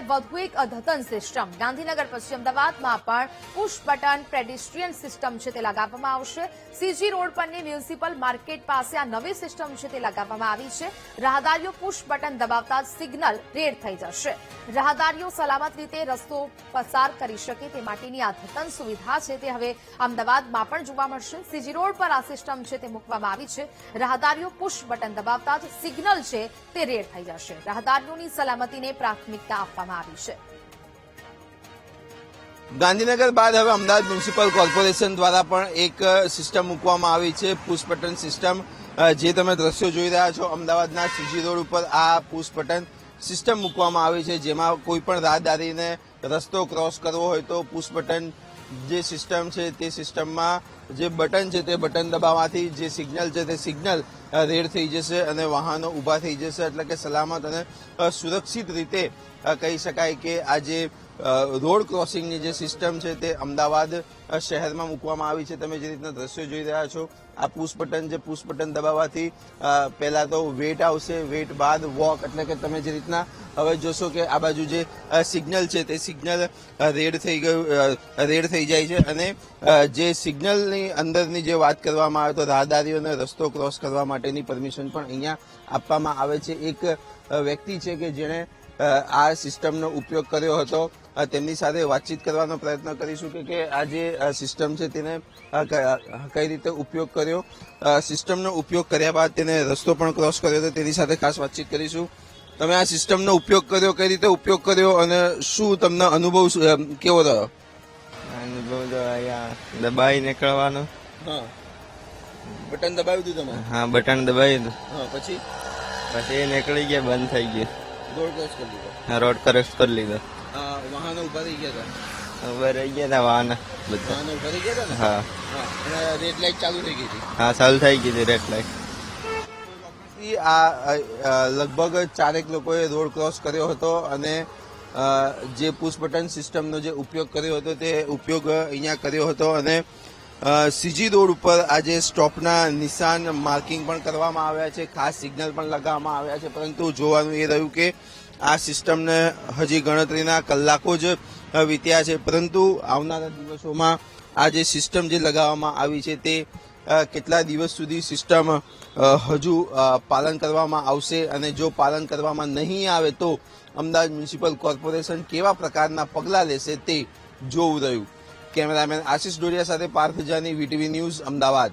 વધુ એક અદ્યતન સિસ્ટમ ગાંધીનગર પછી અમદાવાદમાં પણ પુશ બટન પેડેસ્ટ્રીયન સિસ્ટમ છે તે લગાવવામાં આવશે। સીજી રોડ પરની મ્યુનિસિપલ માર્કેટ પાસે આ નવી સિસ્ટમ છે તે લગાવવામાં આવી છે। રાહદારીઓ પુશ બટન દબાવતા જ સિગ્નલ રેડ થઈ જશે। રાહદારીઓ સલામત રીતે રસ્તો પસાર કરી શકે તે માટેની આ અદ્યતન સુવિધા છે તે હવે અમદાવાદમાં પણ જોવા મળશે। સીજી રોડ પર આ સિસ્ટમ છે તે મૂકવામાં આવી છે। રાહદારીઓ પુશ બટન દબાવતા જ સિગ્નલ છે તે રેડ થઈ જશે। રાહદારીઓની સલામતીને પ્રાથમિકતા આપવામાં આવી છે। ગાંધીનગર બાદ હવે અમદાવાદ મ્યુનિસિપલ કોર્પોરેશન દ્વારા પણ એક સિસ્ટમ મૂકવામાં આવી છે, પુશ બટન સિસ્ટમ। જે તમે દ્રશ્યો જોઈ રહ્યા છો, અમદાવાદના સીજી રોડ ઉપર આ પુશ બટન સિસ્ટમ મૂકવામાં આવી છે, જેમાં કોઈ પણ રાહદારીને રસ્તો ક્રોસ કરવો હોય તો પુશ બટન જે સિસ્ટમ છે તે સિસ્ટમમાં જે બટન છે તે બટન દબાવવાથી જે સિગ્નલ છે તે સિગ્નલ રેડ થઈ જશે અને વાહનો ઊભા થઈ જશે। એટલે કે સલામત અને સુરક્ષિત રીતે કહી શકાય કે આ જે રોડ ક્રોસિંગની જે સિસ્ટમ છે તે અમદાવાદ શહેરમાં મૂકવામાં આવી છે। તમે જે રીતના દ્રશ્યો જોઈ રહ્યા છો, આ પુશ બટન દબાવવાથી પહેલા તો વેટ આવશે, વેટ બાદ વોક, એટલે કે તમે જે રીતના હવે જોશો કે આ બાજુ જે સિગ્નલ છે તે સિગ્નલ રેડ થઈ જાય છે અને જે સિગ્નલની અંદરની જે વાત કરવામાં આવે તો રાહદારીઓને રસ્તો ક્રોસ કરવા માટેની પરમિશન પણ અહીંયા આપવામાં આવે છે। એક વ્યક્તિ છે કે જેણે આ સિસ્ટમનો ઉપયોગ કર્યો હતો, તેમની સાથે વાતચીત કરવાનો પ્રયત્ન કરીશું કે આ જે સિસ્ટમ છે તેને કઈ રીતે ઉપયોગ કર્યો, સિસ્ટમનો ઉપયોગ કર્યા બાદ તેને રસ્તો પણ ક્રોસ કર્યો હતો, તેની સાથે ખાસ વાતચીત કરીશું। તમે આ સિસ્ટમનો ઉપયોગ કર્યો, કઈ રીતે ઉપયોગ કર્યો અને શું તમને અનુભવ કેવો રહ્યો? અનુભવ તો અહીંયા દબાઈ નીકળવાનો। હા, બટન દબાવ્યું હતું તમે? હા, બટન દબાવ્યું હતું। હા, પછી નીકળી ગયા, બંધ થઈ ગયું, રોડ ક્રોસ કરી લીધો? હા, રોડ ક્રોસ કરી લીધો। વાહનો ઉભા થઈ ગયા હતા? ઉભા રહી ગયા હતા વાહન બધા। વાહનો ઉભા થઈ ગયા હતા ને? હા, અને રેડ લાઇટ ચાલુ થઈ ગઈ હતી? હા, ચાલુ થઈ ગઈ હતી રેડ લાઇટ। આ લગભગ 4 લોકોએ રોડ ક્રોસ કર્યો હતો અને જે પુશ બટન સિસ્ટમનો જે ઉપયોગ કર્યો હતો તે ઉપયોગ અહીંયા કર્યો હતો અને સીજી રોડ ઉપર આજે સ્ટોપના નિશાન માર્કિંગ પણ કરવામાં આવ્યા છે, ખાસ સિગ્નલ પણ લગાવવામાં આવ્યા છે, પરંતુ જોવાનું એ રહ્યું કે આ સિસ્ટમને હજી ગણતરીના કલાકો જ વીત્યા છે, પરંતુ આવનારા દિવસોમાં આ જે સિસ્ટમ જે લગાવવામાં આવી છે તે કેટલા દિવસ સુધી સિસ્ટમ હજુ પાલન કરવામાં આવશે અને જો પાલન કરવામાં નહીં આવે તો અમદાવાદ મ્યુનિસિપલ કોર્પોરેશન કેવા પ્રકારના પગલાં લેશે તે જોવું રહ્યું। કેમેરામેન આશિષ ડોડિયા સાથે પાર્થ જાની, વીટીવી ન્યૂઝ, અમદાવાદ।